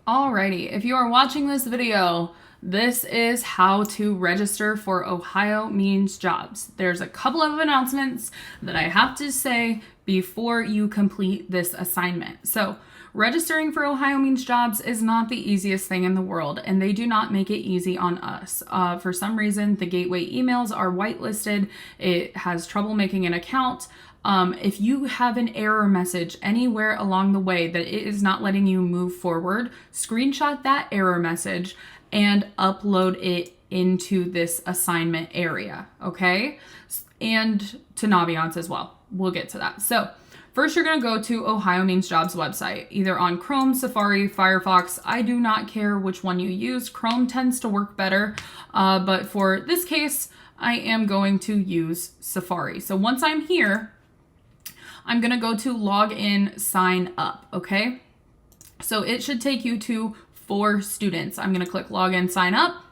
Alrighty, if you are watching this video, this is how to register for Ohio Means Jobs. There's a couple of announcements that I have to say before you complete this assignment. So, registering for Ohio Means Jobs is not the easiest thing in the world, and they do not make it easy on us. For some reason, the gateway emails are whitelisted. It has trouble making an account. If you have an error message anywhere along the way that it is not letting you move forward, screenshot that error message and upload it into this assignment area, okay? And to Naviance as well. We'll get to that. So first, you're going to go to Ohio Means Jobs website, either on Chrome, Safari, Firefox. I do not care which one you use. Chrome tends to work better, but for this case, I am going to use Safari. So once I'm here, I'm going to go to log in, sign up, okay? So it should take you to For Students. I'm going to click log in, sign up,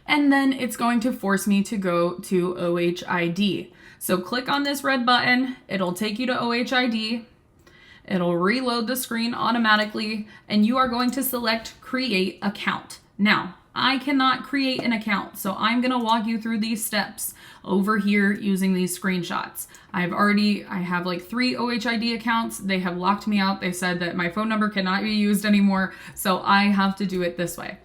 and then it's going to force me to go to OHID. So click on this red button, it'll take you to OHID, it'll reload the screen automatically, and you are going to select Create Account. Now, I cannot create an account, so I'm going to walk you through these steps over here using these screenshots. I have like 3 OHID accounts. They have locked me out. They said that my phone number cannot be used anymore, so I have to do it this way.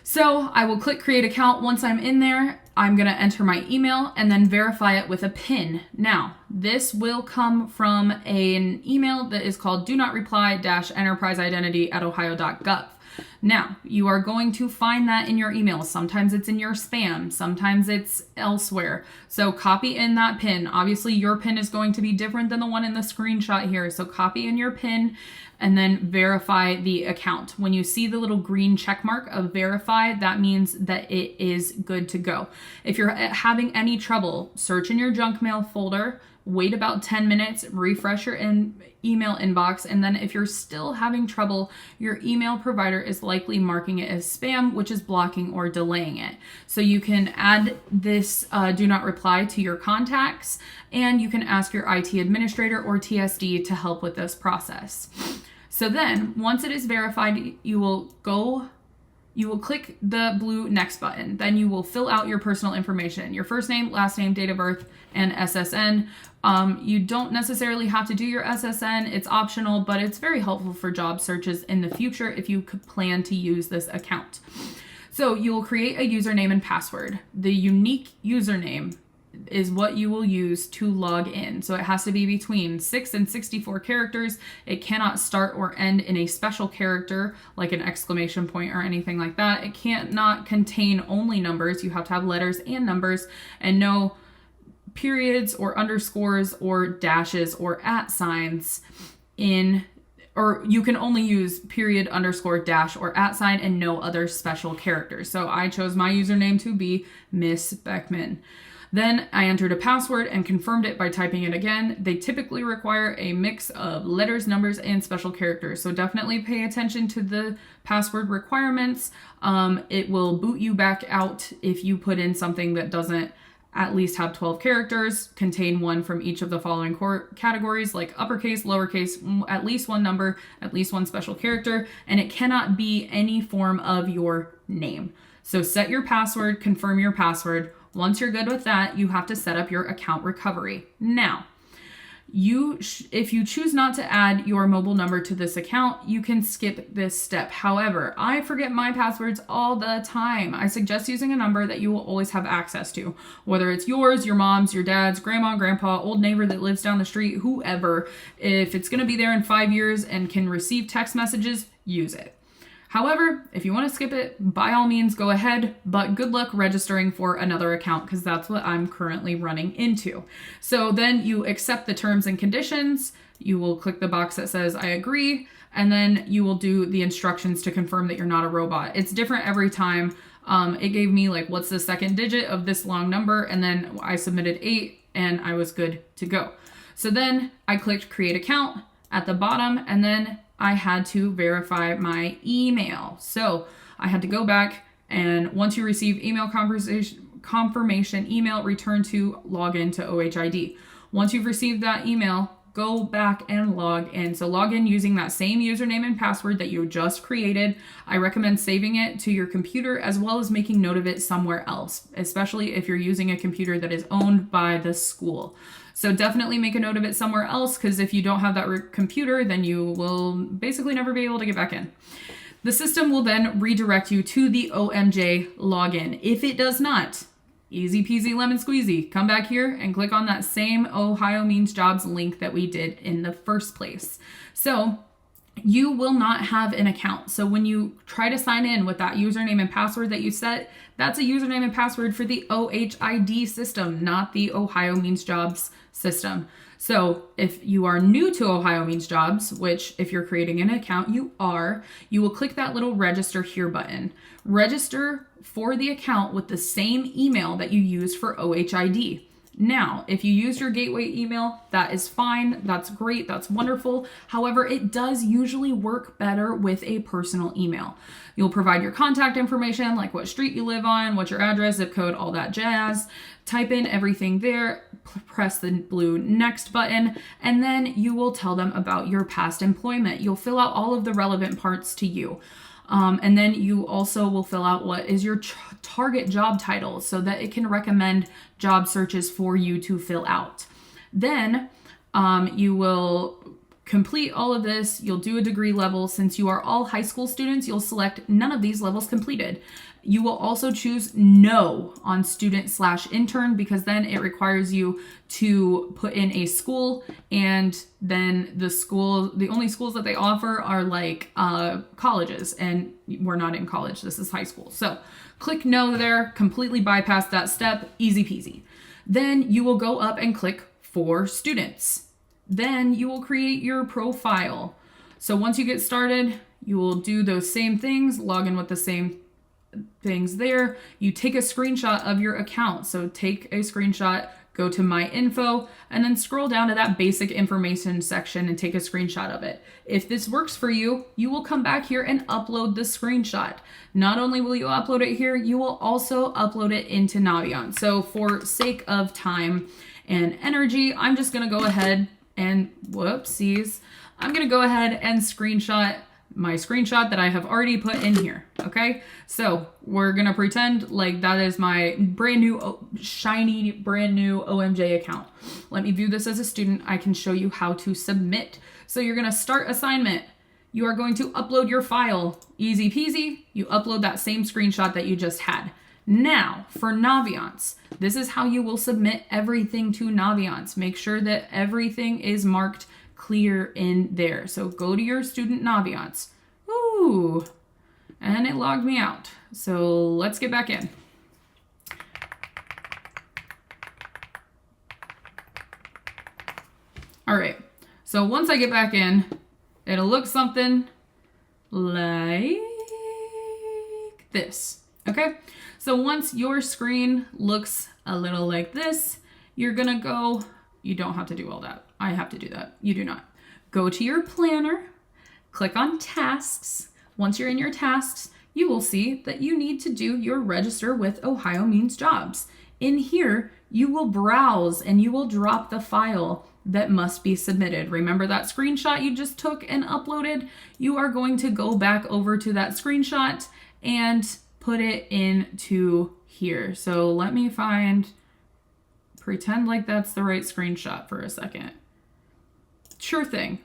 So I will click Create Account. Once I'm in there, I'm going to enter my email and then verify it with a PIN. Now, this will come from an email that is called do not reply-enterpriseidentity@ohio.gov. Now, you are going to find that in your email. Sometimes it's in your spam, sometimes it's elsewhere. So copy in that PIN. Obviously, your PIN is going to be different than the one in the screenshot here. So copy in your PIN and then verify the account. When you see the little green check mark of verify, that means that it is good to go. If you're having any trouble, search in your junk mail folder, wait about 10 minutes, refresh your email inbox, and then if you're still having trouble, your email provider is likely marking it as spam, which is blocking or delaying it. So you can add this do not reply to your contacts, and you can ask your IT administrator or TSD to help with this process. So then, once it is verified, you will click the blue next button. Then you will fill out your personal information, your first name, last name, date of birth, and SSN. You don't necessarily have to do your SSN. It's optional, but it's very helpful for job searches in the future if you could plan to use this account. So you will create a username and password. The unique username is what you will use to log in. So it has to be between 6 and 64 characters. It cannot start or end in a special character like an exclamation point or anything like that. It cannot contain only numbers. You have to have letters and numbers, and no periods or underscores or dashes or @ signs or you can only use period, underscore, dash, or @ sign and no other special characters. So I chose my username to be Miss Beckman. Then I entered a password and confirmed it by typing it again. They typically require a mix of letters, numbers, and special characters. So definitely pay attention to the password requirements. It will boot you back out if you put in something that doesn't at least have 12 characters, contain one from each of the following categories, like uppercase, lowercase, at least one number, at least one special character, and it cannot be any form of your name. So set your password, confirm your password. Once you're good with that, you have to set up your account recovery. Now, if you choose not to add your mobile number to this account, you can skip this step. However, I forget my passwords all the time. I suggest using a number that you will always have access to, whether it's yours, your mom's, your dad's, grandma, grandpa, old neighbor that lives down the street, whoever. If it's going to be there in 5 years and can receive text messages, use it. However, if you want to skip it, by all means, go ahead, but good luck registering for another account because that's what I'm currently running into. So then you accept the terms and conditions. You will click the box that says I agree, and then you will do the instructions to confirm that you're not a robot. It's different every time. It gave me like, what's the second digit of this long number? And then I submitted 8 and I was good to go. So then I clicked create account at the bottom, and then I had to verify my email. So I had to go back, and once you receive email confirmation email, return to log into OHID. Once you've received that email, go back and log in. So log in using that same username and password that you just created. I recommend saving it to your computer as well as making note of it somewhere else, especially if you're using a computer that is owned by the school. So definitely make a note of it somewhere else, because if you don't have that computer, then you will basically never be able to get back in. The system will then redirect you to the OMJ login. If it does not, easy peasy lemon squeezy. Come back here and click on that same Ohio Means Jobs link that we did in the first place. So you will not have an account. So when you try to sign in with that username and password that you set, that's a username and password for the OHID system, not the Ohio Means Jobs system. So if you are new to Ohio Means Jobs, which if you're creating an account, you will click that little register here button. Register for the account with the same email that you use for OHID. Now, if you use your gateway email, that is fine. That's great. That's wonderful. However, it does usually work better with a personal email. You'll provide your contact information, like what street you live on, what's your address, zip code, all that jazz. Type in everything there, press the blue next button, and then you will tell them about your past employment. You'll fill out all of the relevant parts to you. And then you also will fill out what is your target job title so that it can recommend job searches for you to fill out. Then you will complete all of this. You'll do a degree level. Since you are all high school students, you'll select none of these levels completed. You will also choose no on student/intern, because then it requires you to put in a school, and then the only schools that they offer are like colleges, and we're not in college. This is high school. So click no there, completely bypass that step, easy peasy. Then you will go up and click for students. Then you will create your profile. So once you get started, you will do those same things, log in with the same things there. You take a screenshot of your account. So take a screenshot, go to my info, and then scroll down to that basic information section and take a screenshot of it. If this works for you, you will come back here and upload the screenshot. Not only will you upload it here, you will also upload it into Naviance. So for sake of time and energy, I'm just going to go ahead and I'm going to go ahead and screenshot my screenshot that I have already put in here. Okay, so we're gonna pretend like that is my brand new shiny brand new OMJ account. Let me view this as a student. I can show you how to submit. So you're gonna start assignment. You are going to upload your file. Easy peasy. You upload that same screenshot that you just had. Now for Naviance, this is how you will submit everything to Naviance. Make sure that everything is marked clear in there. So go to your student Naviance. Ooh, and it logged me out. So let's get back in. All right, so once I get back in, it'll look something like this. Okay, so once your screen looks a little like this, you're gonna go, you don't have to do all that. I have to do that. You do not. Go to your planner, click on tasks. Once you're in your tasks, you will see that you need to do your register with Ohio Means Jobs. In here, you will browse and you will drop the file that must be submitted. Remember that screenshot you just took and uploaded? You are going to go back over to that screenshot and put it into here. So let me pretend like that's the right screenshot for a second. Sure thing.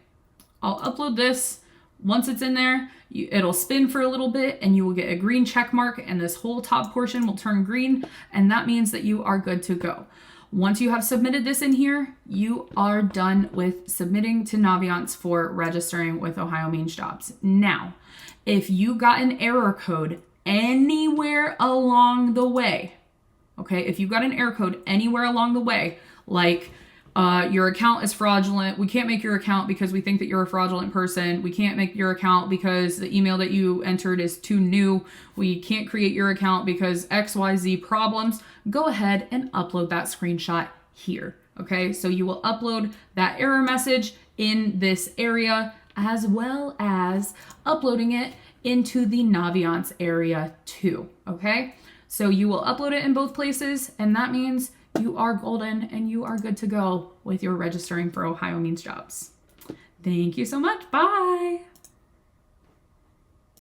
I'll upload this. Once it's in there, it'll spin for a little bit and you will get a green check mark, and this whole top portion will turn green, and that means that you are good to go. Once you have submitted this in here, you are done with submitting to Naviance for registering with Ohio Means Jobs. Now, if you got an error code anywhere along the way, okay, if you got an error code anywhere along the way, like your account is fraudulent, we can't make your account because we think that you're a fraudulent person, we can't make your account because the email that you entered is too new, we can't create your account because XYZ problems, go ahead and upload that screenshot here. Okay, so you will upload that error message in this area, as well as uploading it into the Naviance area too. Okay, so you will upload it in both places, and that means you are golden and you are good to go. with your registering for Ohio Means Jobs. Thank you so much. Bye.